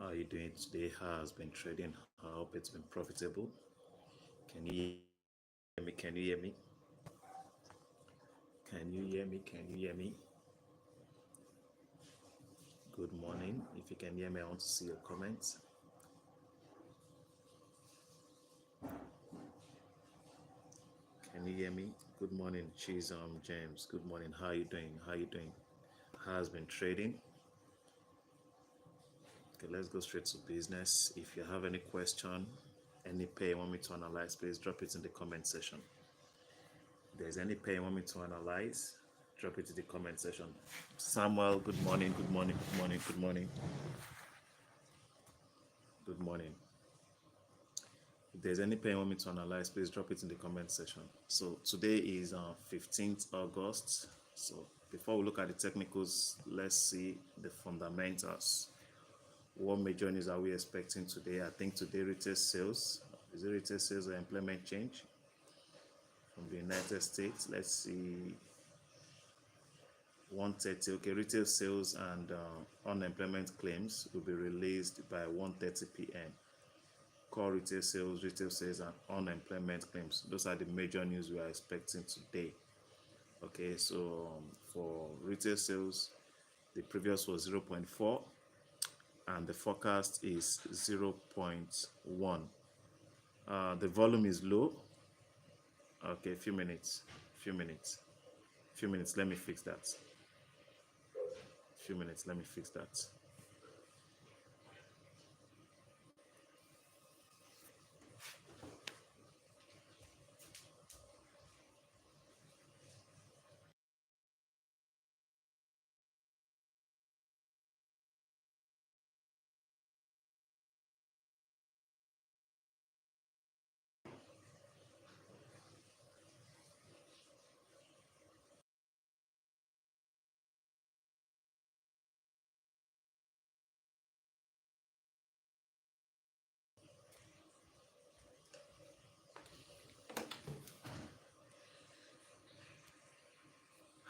How are you doing today? How has been trading? I hope it's been profitable. Can you hear me? Can you hear me? Can you hear me? Can you hear me? Good morning. If you can hear me, I want to see your comments. Can you hear me? Good morning, James. Good morning. How are you doing? How are you doing? How has been trading? Okay, let's go straight to business. If you have any question, any pair you want me to analyze, please drop it in the comment section. If there's any pair you want me to analyze, drop it in the comment section. Samuel, good morning, good morning, good morning, good morning. Good morning. If there's any pair you want me to analyze, please drop it in the comment section. So today is 15th August. So before we look at the technicals, let's see the fundamentals. What major news are we expecting today? I think today retail sales. Is it retail sales or employment change from the United States? Let's see. 1:30. Okay, retail sales and unemployment claims will be released by 1:30 p.m. Core retail sales, and unemployment claims. Those are the major news we are expecting today. Okay, so for retail sales, the previous was 0.4 and the forecast is 0.1. The volume is low. Okay, few minutes. Let me fix that. Let me fix that.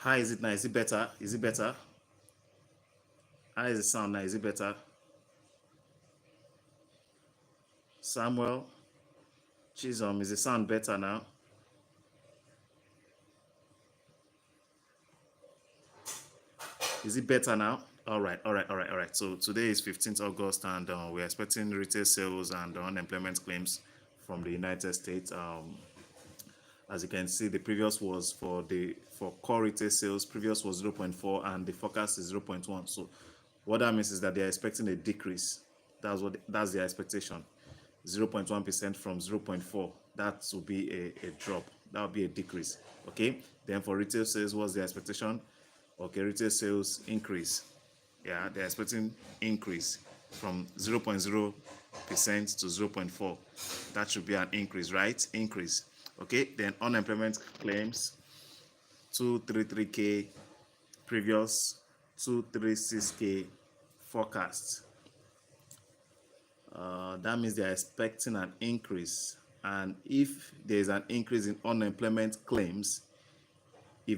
How is it now? Is it better? Is it better? How is the sound now? Is it better? Samuel, Chisholm, is the sound better now? Is it better now? All right. So today is 15th August and we're expecting retail sales and unemployment claims from the United States. As you can see, the previous was for core retail sales, previous was 0.4 and the forecast is 0.1. So what that means is that they're expecting a decrease. That's their expectation. 0.1% from 0.4. That will be a drop. That will be a decrease. Okay. Then for retail sales, what's the expectation? Okay, retail sales increase. Yeah, they're expecting increase from 0.0% to 0.4. That should be an increase, right? Increase. Okay, then unemployment claims 233K, previous 236K forecast. That means they're expecting an increase. And if there's an increase in unemployment claims, that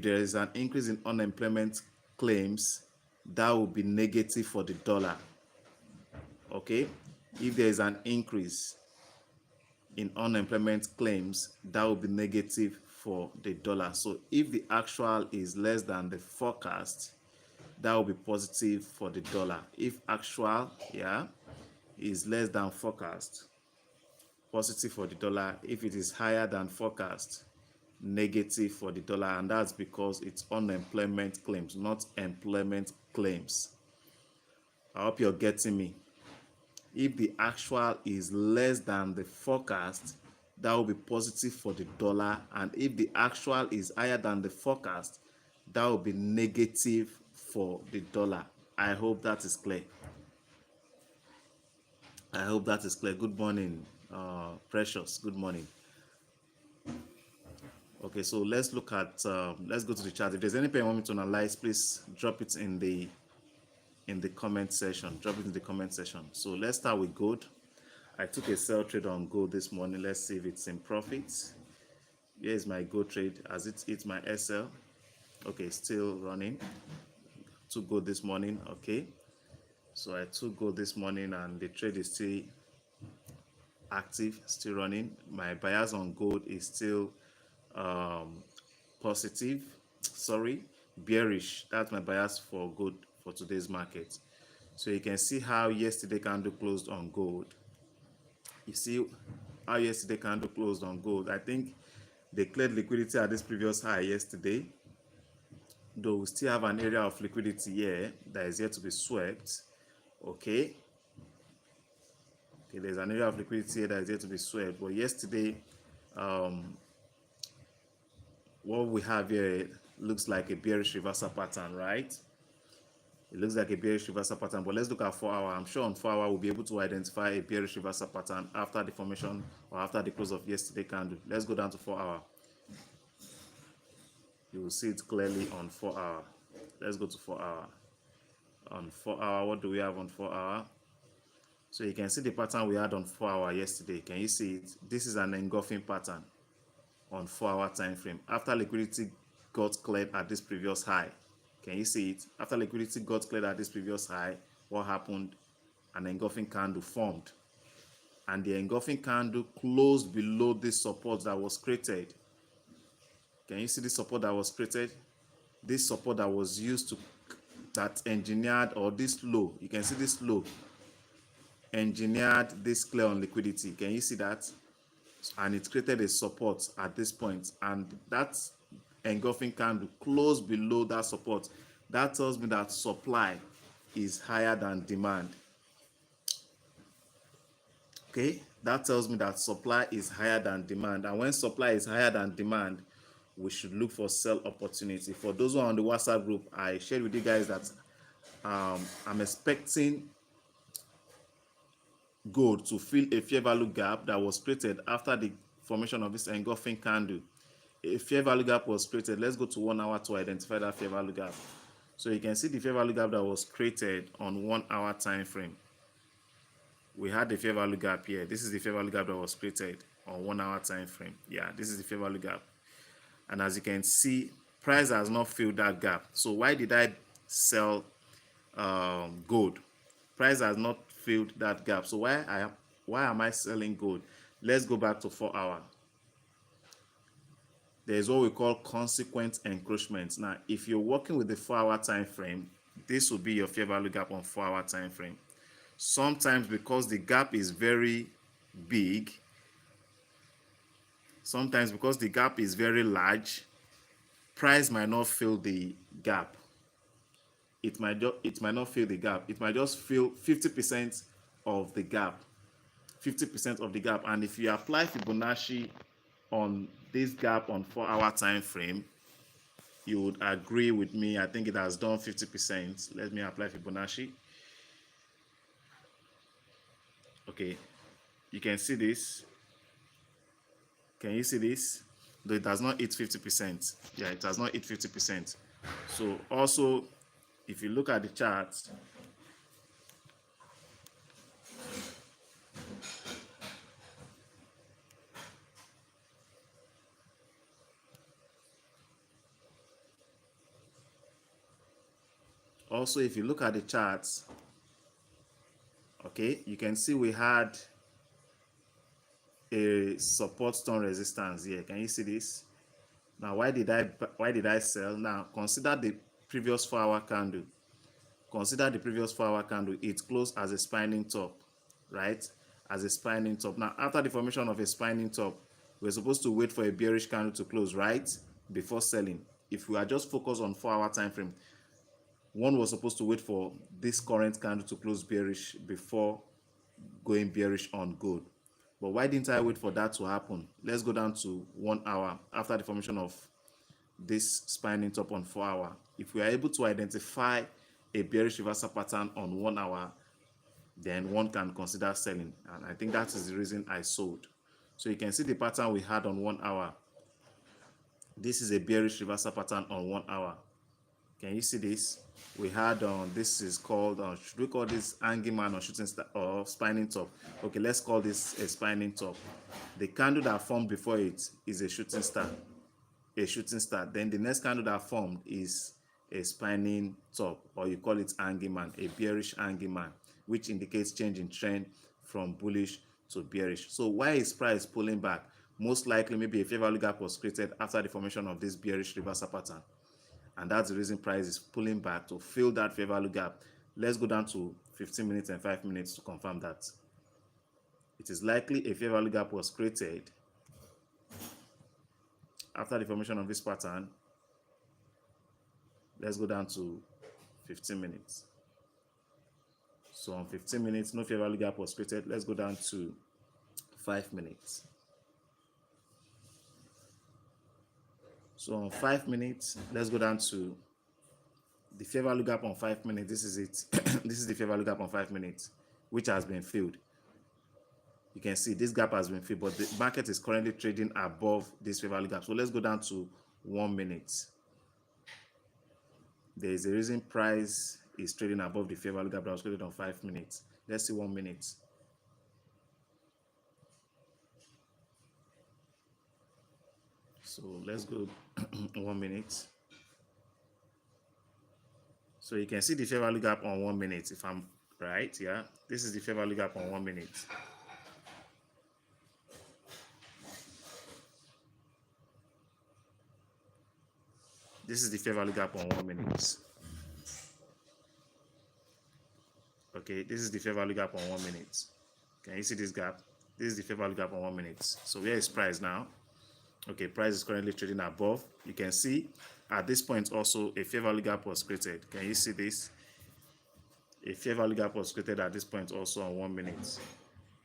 will be negative for the dollar. Okay, if there is an increase in unemployment claims, that will be negative for the dollar. So if the actual is less than the forecast, that will be positive for the dollar. If actual, is less than forecast, positive for the dollar. If it is higher than forecast, negative for the dollar, and that's because it's unemployment claims, not employment claims. I hope you're getting me. If the actual is less than the forecast, that will be positive for the dollar, and if the actual is higher than the forecast, that will be negative for the dollar. I hope that is clear. Good morning, Precious. Good morning. Okay, so let's look at let's go to the chart. If there's anything you want me to analyze, please drop it in the comment section. So let's start with gold. I took a sell trade on gold this morning. Let's see if it's in profit. Here's my gold trade. As it hit my SL. Okay, still running. Took gold this morning. Okay, So I took gold this morning and the trade is still active, still running. My bias on gold is still um, positive, sorry, bearish. That's my bias for gold for today's market. So you can see how yesterday candle closed on gold. You see how yesterday candle closed on gold. I think they cleared liquidity at this previous high yesterday, though we still have an area of liquidity here that is yet to be swept. Okay, there's an area of liquidity here that is yet to be swept, but yesterday what we have here looks like a bearish reversal pattern, right? It looks like a bearish reversal pattern, but let's look at 4 hour. I'm sure on 4 hour we'll be able to identify a bearish reversal pattern after the formation or after the close of yesterday candle. Let's go down to 4 hour. You will see it clearly on 4 hour. Let's go to 4 hour. On 4 hour, what do we have on 4 hour? So you can see the pattern we had on 4 hour yesterday. Can you see it? This is an engulfing pattern on 4 hour time frame. After liquidity got cleared at this previous high, can you see it? After liquidity got cleared at this previous high, what happened? An engulfing candle formed, and the engulfing candle closed below this support that was created. Can you see this support that was created? This support that was used to, that engineered, or this low, you can see this low engineered this clear on liquidity. Can you see that? And it created a support at this point, and that engulfing candle closed below that support. That tells me that supply is higher than demand. Okay, that tells me that supply is higher than demand, and when supply is higher than demand, we should look for sell opportunity. For those who are on the WhatsApp group, I shared with you guys that I'm expecting gold to fill a fair value gap that was created after the formation of this engulfing candle. A fair value gap was created. Let's go to 1 hour to identify that fair value gap. So you can see the fair value gap that was created on 1 hour time frame. We had the fair value gap here. This is the fair value gap that was created on 1 hour time frame. Yeah, this is the fair value gap. And as you can see, price has not filled that gap. So why did I sell gold? Price has not filled that gap. So why am I selling gold? Let's go back to 4 hour. There is what we call consequent encroachment. Now, if you're working with the 4 hour time frame, this will be your fair value gap on 4 hour time frame. Sometimes, because the gap is very big, sometimes because the gap is very large, price might not fill the gap. It might not fill the gap. It might just fill 50% of the gap. 50% of the gap. And if you apply Fibonacci on this gap on 4 hour time frame, you would agree with me. I think it has done 50%. Let me apply Fibonacci. Okay, you can see this. Can you see this? Though it does not hit 50%. Yeah, it does not hit 50%. So also, if you look at the chart, okay, you can see we had a support stone resistance here. Can you see this? Now, why did I sell? Now, consider the previous 4 hour candle. Consider the previous 4 hour candle. It closed as a spinning top, right? As a spinning top. Now, after the formation of a spinning top, we're supposed to wait for a bearish candle to close, right? Before selling. If we are just focused on 4 hour time frame, one was supposed to wait for this current candle to close bearish before going bearish on gold. But why didn't I wait for that to happen? Let's go down to 1 hour after the formation of this spinning top on 4 hour. If we are able to identify a bearish reversal pattern on 1 hour, then one can consider selling. And I think that is the reason I sold. So you can see the pattern we had on 1 hour. This is a bearish reversal pattern on 1 hour. Can you see this? We had this is called should we call this hanging man or shooting star or spinning top? Okay, let's call this a spinning top. The candle that formed before it is a shooting star. Then the next candle that formed is a spinning top, or you call it hanging man, a bearish hanging man, which indicates change in trend from bullish to bearish. So why is price pulling back? Most likely maybe a fair value gap was created after the formation of this bearish reversal pattern, and that's the reason price is pulling back to fill that fair value gap. Let's go down to 15 minutes and 5 minutes to confirm that. It is likely a fair value gap was created after the formation of this pattern. Let's go down to 15 minutes. So on 15 minutes, no fair value gap was created. Let's go down to 5 minutes. So on 5 minutes, let's go down to the fair value gap on 5 minutes. This is it. This is the fair value gap on 5 minutes, which has been filled. You can see this gap has been filled, but the market is currently trading above this fair value gap. So let's go down to 1 minute. There is a reason price is trading above the fair value gap that was created on 5 minutes. Let's see 1 minute. So let's go 1 minute. So you can see the fair value gap on 1 minute, if I'm right. Yeah, this is the fair value gap on 1 minute. This is the fair value gap on 1 minute. Okay, this is the fair value gap on 1 minute. Can you see this gap? This is the fair value gap on 1 minute. So where is price now? Okay, price is currently trading above. You can see at this point also a fair value gap was created. Can you see this? A fair value gap was created at this point also on 1 minute.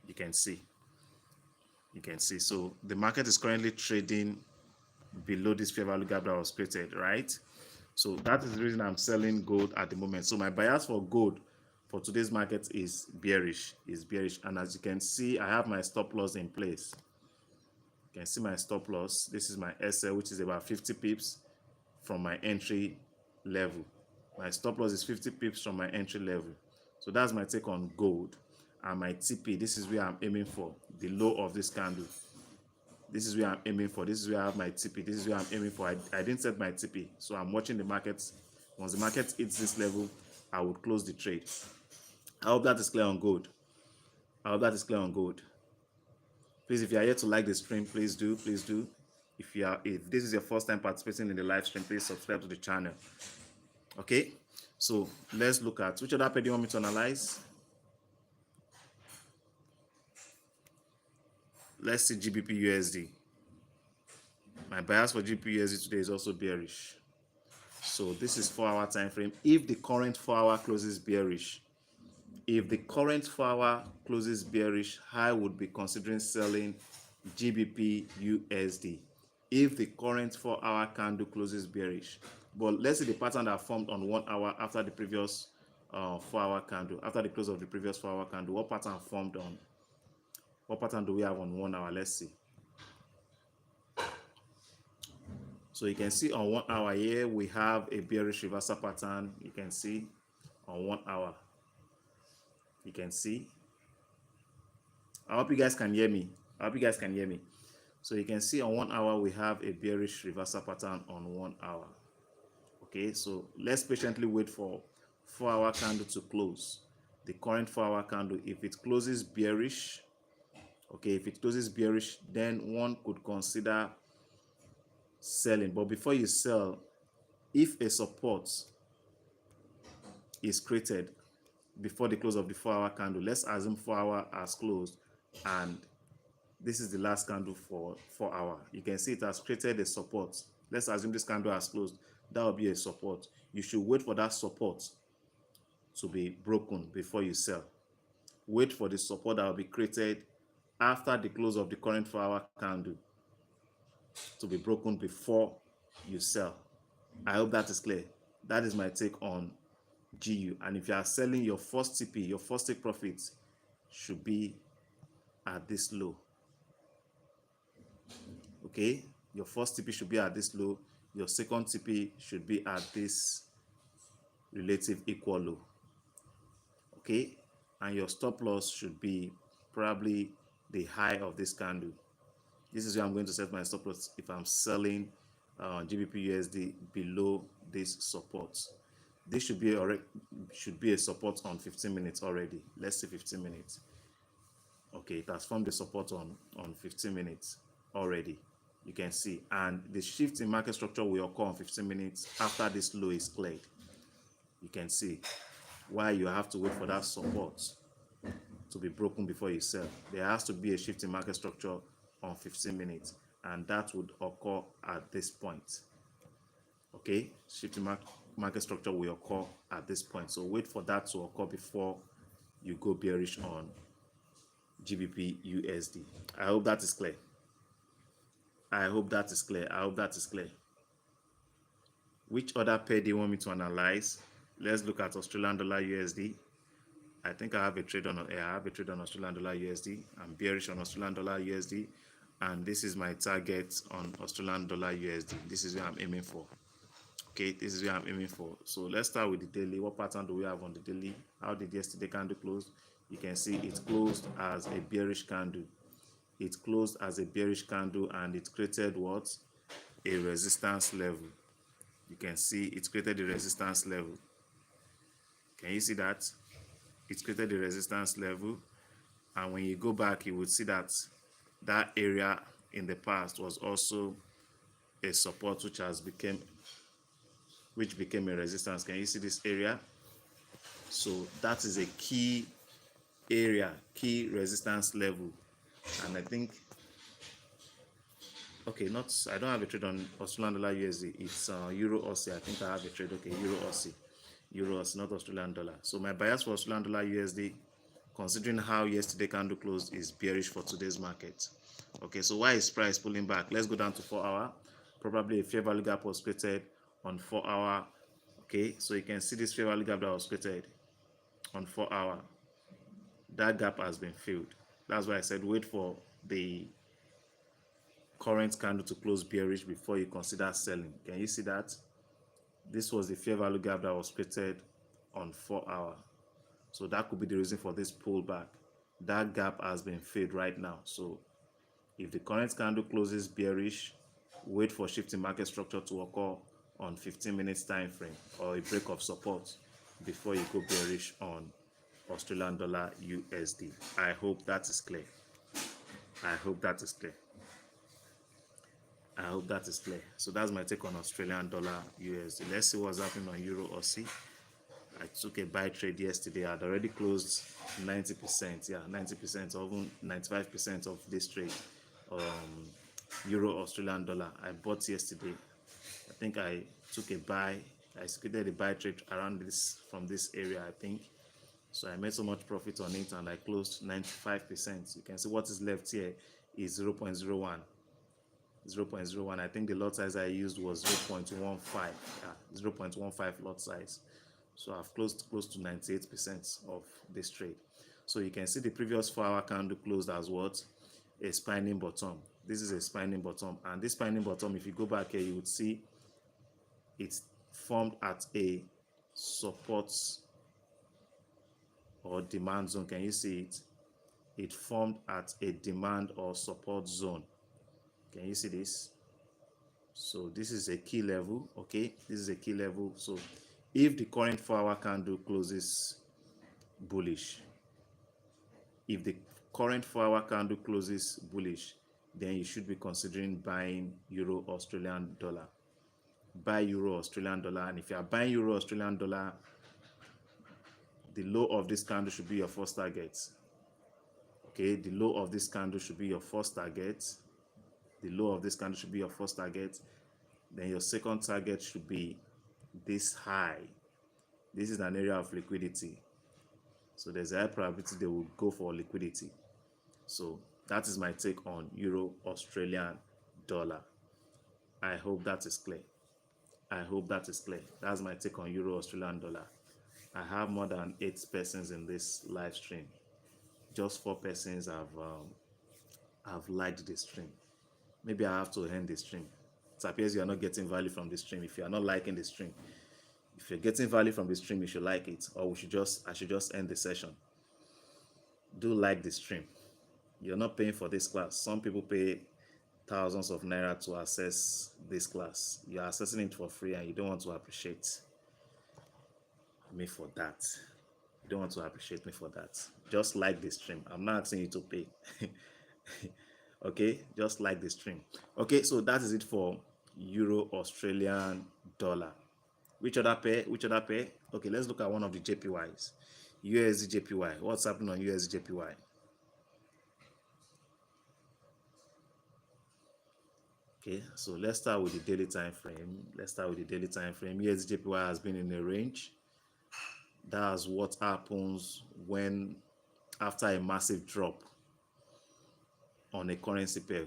You can see. You can see. So the market is currently trading below this fair value gap that was created, right? So that is the reason I'm selling gold at the moment. So my bias for gold for today's market is bearish. And as you can see, I have my stop loss in place. You can see my stop loss. This is my SL, which is about 50 pips from my entry level. My stop loss is 50 pips from my entry level. So that's my take on gold. And my TP, this is where I'm aiming for, the low of this candle. This is where I'm aiming for. This is where I have my TP. This is where I'm aiming for. I didn't set my TP, so I'm watching the market. Once the market hits this level, I would close the trade. I hope that is clear on gold. Please, if you are here to like the stream, please do. If this is your first time participating in the live stream, please subscribe to the channel. Okay, so let's look at which other pair do you want me to analyze. Let's see GBP USD. My bias for GBP USD today is also bearish. So this is 4-hour time frame. If the current 4-hour closes bearish, I would be considering selling GBP USD if the current 4-hour candle closes bearish. But let's see the pattern that formed on 1 hour after the previous 4-hour candle, after the close of the previous 4-hour candle. What pattern formed on? What pattern do we have on 1 hour? Let's see. So you can see on 1 hour here, we have a bearish reversal pattern. You can see on 1 hour. You can see. I hope you guys can hear me. So you can see on 1 hour, we have a bearish reversal pattern on 1 hour. Okay, so let's patiently wait for 4-hour candle to close. The current 4-hour candle, if it closes bearish, then one could consider selling. But before you sell, if a support is created before the close of the 4-hour candle, let's assume 4 hour has closed and this is the last candle for 4 hour. You can see it has created a support. Let's assume this candle has closed. That will be a support. You should wait for that support to be broken before you sell. Wait for the support that will be created after the close of the current 4-hour candle to be broken before you sell. I hope that is clear. That is my take on GU. And if you are selling, your first TP, your first take profit should be at this low. Okay, your first TP should be at this low. Your second TP should be at this relative equal low. Okay, and your stop loss should be probably the high of this candle. This is where I'm going to set my stop loss if I'm selling GBP USD below this support. This should be a support on 15 minutes already. Let's say 15 minutes. Okay, it has formed a support on 15 minutes already. You can see, and the shift in market structure will occur on 15 minutes after this low is cleared. You can see why you have to wait for that support to be broken before you sell. There has to be a shift in market structure on 15 minutes, and that would occur at this point. Okay, shift in market structure will occur at this point, so wait for that to occur before you go bearish on GBP USD. I hope that is clear. I hope that is clear. I hope that is clear. Which other pair do you want me to analyze? Let's look at Australian dollar USD. I think I have a trade on Australian dollar USD. I'm bearish on Australian dollar USD, and this is my target on Australian dollar USD. This is where I'm aiming for. Okay, this is where I'm aiming for. So let's start with the daily. What pattern do we have on the daily? How did yesterday candle close? You can see it closed as a bearish candle. It closed as a bearish candle, and it created what? A resistance level. You can see it created a resistance level. Can you see that? It created a resistance level, and when you go back, you would see that that area in the past was also a support which became a resistance. Can you see this area? So that is a key area, key resistance level. And I think, okay, I don't have a trade on Australian dollar USD. It's Euro Aussie. I think I have a trade. Okay, Euro Aussie, not Australian dollar. So my bias for Australian dollar USD, considering how yesterday candle closed, is bearish for today's market. Okay, so why is price pulling back? Let's go down to 4 hour. Probably a fair value gap was created on 4 hour. Okay, so you can see this fair value gap that was created on 4 hour. That gap has been filled. That's why I said wait for the current candle to close bearish before you consider selling. Can you see that? This was the fair value gap that was created on 4 hour. So that could be the reason for this pullback. That gap has been filled right now. So if the current candle closes bearish, wait for shifting market structure to occur on 15 minutes time frame or a break of support before you go bearish on Australian dollar USD. I hope that is clear. I hope that is clear. I hope that is clear. So that's my take on Australian dollar USD. Let's see what's happening on Euro Aussie. I took a buy trade yesterday. I had already closed 90%, 90% or even 95% of this trade. Euro Australian dollar. I bought yesterday. I think I took a buy. I executed a buy trade around this, from this area, I think. So I made so much profit on it, and I closed 95%. You can see what is left here is 0.01. 0.01. I think the lot size I used was 0.15. 0.15 lot size. So I've closed close to 98% of this trade. So you can see the previous 4-hour candle closed as what? A spinning bottom. This is a spinning bottom, and this spinning bottom, if you go back here, you would see it's formed at a support or demand zone. Can you see it? It formed at a demand or support zone. Can you see this? So this is a key level. Okay, this is a key level. So if the current 4-hour candle closes bullish, if the current 4-hour candle closes bullish, then you should be considering buying Euro Australian dollar. Buy Euro Australian dollar, and if you are buying Euro Australian dollar, the low of this candle should be your first target. Okay, the low of this candle should be your first target. The low of this candle should be your first target. Then your second target should be this high. This is an area of liquidity, so there's a high probability they will go for liquidity. So that is my take on Euro Australian dollar. I hope that is clear. I hope that is clear. That's my take on Euro Australian dollar. I have more than 8 persons in this live stream. Just 4 persons have liked the stream. Maybe I have to end the stream. It appears you are not getting value from the stream. If you are not liking the stream, if you're getting value from the stream, you should like it, or I should just end the session. Do like the stream. You're not paying for this class. Some people pay thousands of naira to access this class. You're accessing it for free and you don't want to appreciate me for that. You don't want to appreciate me for that. Just like the stream. I'm not asking you to pay. Okay, just like the stream. Okay, so that is it for Euro Australian dollar. Which other pair? Which other pair? Okay, let's look at one of the JPYs. USD JPY. What's happening on USD JPY? Okay, so let's start with the daily time frame. USD JPY has been in a range. That's what happens when after a massive drop on a currency pair.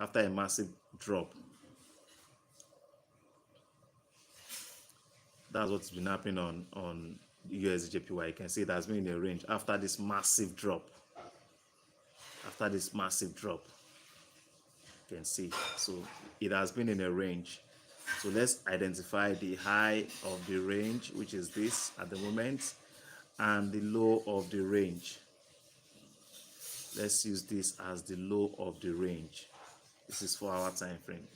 After a massive drop, that's what's been happening on USD JPY. You can see it has been in a range after this massive drop. You can see, so it has been in a range. So let's identify the high of the range, which is this at the moment, and the low of the range. Let's use this as the low of the range. This is 4 hour time frame.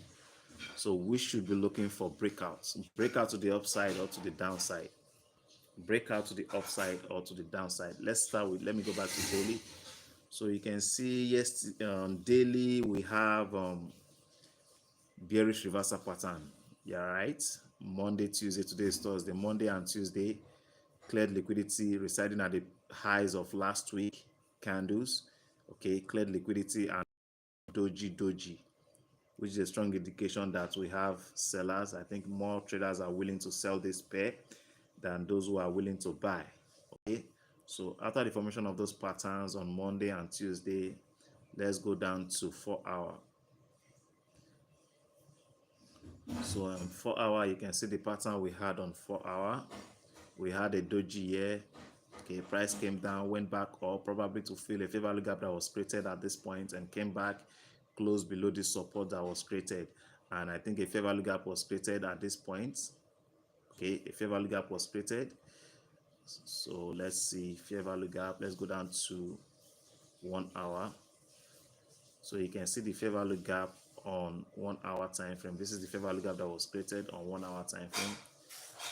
So we should be looking for breakouts. Breakout to the upside or to the downside. Breakout to the upside or to the downside. Let's start with, let me go back to daily. So you can see, yes, daily we have bearish reversal pattern. Yeah, right. Monday, Tuesday, today is Thursday. Monday and Tuesday cleared liquidity residing at the highs of last week candles. Okay, cleared liquidity and doji, which is a strong indication that we have sellers. I think more traders are willing to sell this pair than those who are willing to buy. Okay, so after the formation of those patterns on Monday and Tuesday, let's go down to 4 hour. So on 4 hour, you can see the pattern we had on 4 hour. We had a doji here. Okay, price came down, went back up, probably to fill a fair value gap that was created at this point, and came back, closed below the support that was created. And I think a fair value gap was created at this point. Okay, a fair value gap was created. So let's see, fair value gap. Let's go down to 1 hour. So you can see the fair value gap on 1 hour time frame. This is the fair value gap that was created on 1 hour time frame.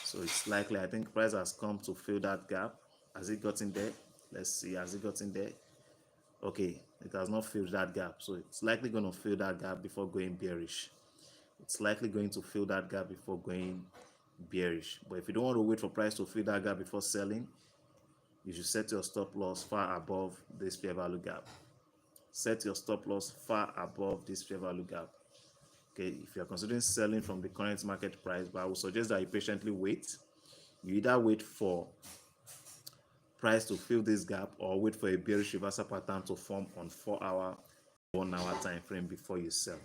So it's likely, I think price has come to fill that gap. Has it got in there? Let's see, has it got in there? Okay, it has not filled that gap. So it's likely going to fill that gap before going bearish. It's likely going to fill that gap before going bearish. But if you don't want to wait for price to fill that gap before selling, you should set your stop loss far above this fair value gap. Set your stop loss far above this fair value gap. Okay, if you are considering selling from the current market price, but I would suggest that you patiently wait. You either wait for price to fill this gap or wait for a bearish reversal pattern to form on 4 hour, 1 hour time frame before you sell.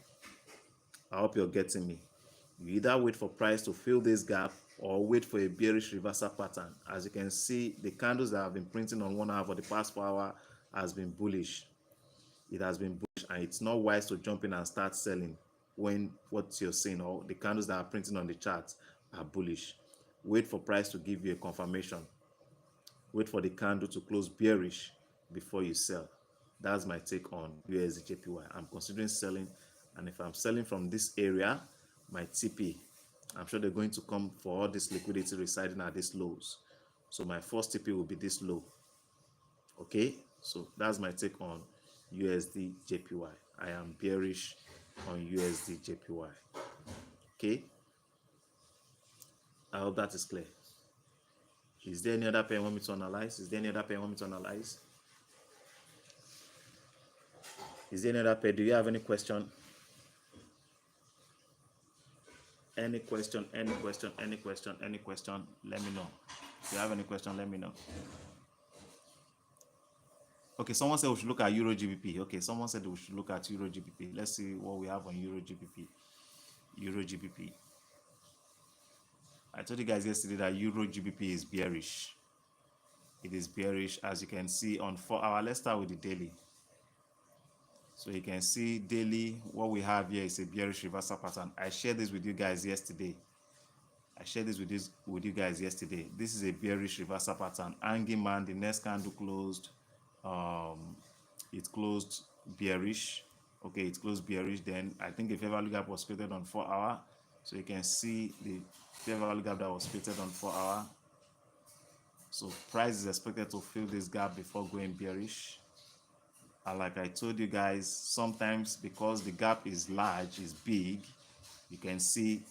I hope you're getting me. You either wait for price to fill this gap or wait for a bearish reversal pattern. As you can see, the candles that have been printing on 1 hour for the past 4 hours has been bullish. It has been bullish, and it's not wise to jump in and start selling when what you're seeing or the candles that are printing on the chart are bullish. Wait for price to give you a confirmation. Wait for the candle to close bearish before you sell. That's my take on USD JPY. I'm considering selling, and if I'm selling from this area, my TP, I'm sure they're going to come for all this liquidity residing at these lows. So my first TP will be this low. Okay, so that's my take on USD JPY. I am bearish on USD JPY. Okay, I hope that is clear. Is there any other pair you want me to analyze? Is there any other pair you want me to analyze? Is there any other pair? Do you have any question? Any question, any question, any question, any question, let me know. If you have any question, let me know. Okay, someone said we should look at Euro GBP. Okay, someone said we should look at Euro GBP. Let's see what we have on Euro GBP. Euro GBP. I told you guys yesterday that Euro GBP is bearish. It is bearish, as you can see on 4 hour. Let's start with the daily. So you can see daily, what we have here is a bearish reversal pattern. I shared this with you guys yesterday. This is a bearish reversal pattern. Hanging man, the next candle closed. It closed bearish. Okay, it closed bearish. Then I think a fair value gap was created on 4 hour, so you can see the fair value gap that was created on 4 hour. So price is expected to fill this gap before going bearish. And like I told you guys, sometimes because the gap is large, is big, you can see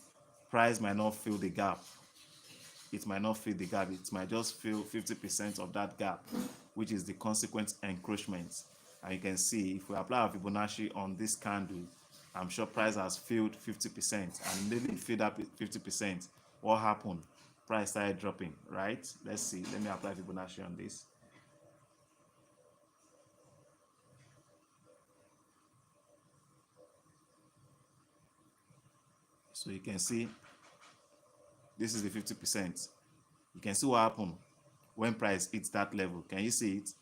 price might not fill the gap. It might not fill the gap. It might just fill 50% of that gap, which is the consequent encroachment. And you can see if we apply our Fibonacci on this candle, I'm sure price has filled 50%. And maybe it filled up 50%. What happened? Price started dropping, right? Let's see. Let me apply Fibonacci on this. So you can see this is the 50%. You can see what happened when price hits that level. Can you see it?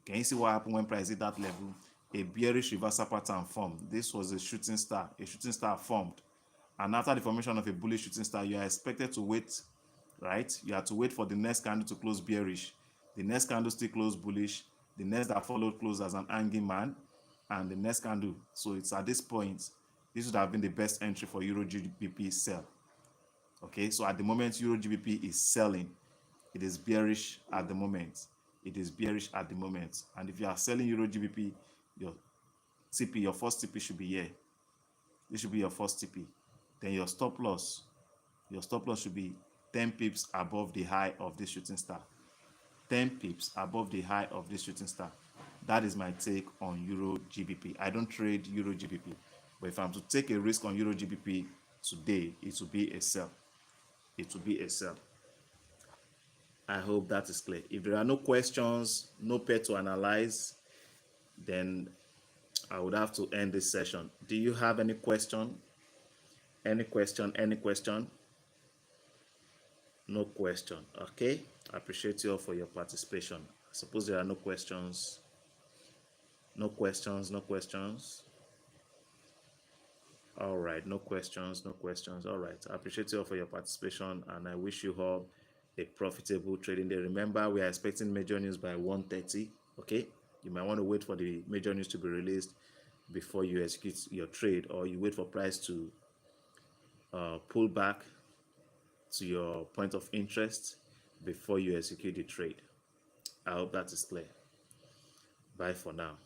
Can you see what happened when price hit that level? A bearish reversal pattern formed. This was a shooting star. A shooting star formed. And after the formation of a bullish shooting star, you are expected to wait, right? You have to wait for the next candle to close bearish. The next candle still closed bullish. The next that followed closed as an hanging man. And the next candle. So it's at this point, this would have been the best entry for Euro GBP sell. Okay, so at the moment, Euro GBP is selling. It is bearish at the moment. It is bearish at the moment. And if you are selling Euro GBP, your TP, your first TP should be here. This should be your first TP. Then your stop loss should be 10 pips above the high of this shooting star. 10 pips above the high of this shooting star. That is my take on Euro GBP. I don't trade Euro GBP, but if I'm to take a risk on Euro GBP today, it will be a sell. It will be a sell. I hope that is clear. If there are no questions, no pair to analyze, then I would have to end this session. Do you have any question? Any question? Any question? No question. Okay. I appreciate you all for your participation. I suppose there are no questions. No questions. No questions. All right. No questions. No questions. All right. I appreciate you all for your participation, and I wish you all a profitable trading day. Remember, we are expecting major news by 1:30. Okay. You might want to wait for the major news to be released before you execute your trade, or you wait for price to pull back to your point of interest before you execute the trade. I hope that is clear. Bye for now.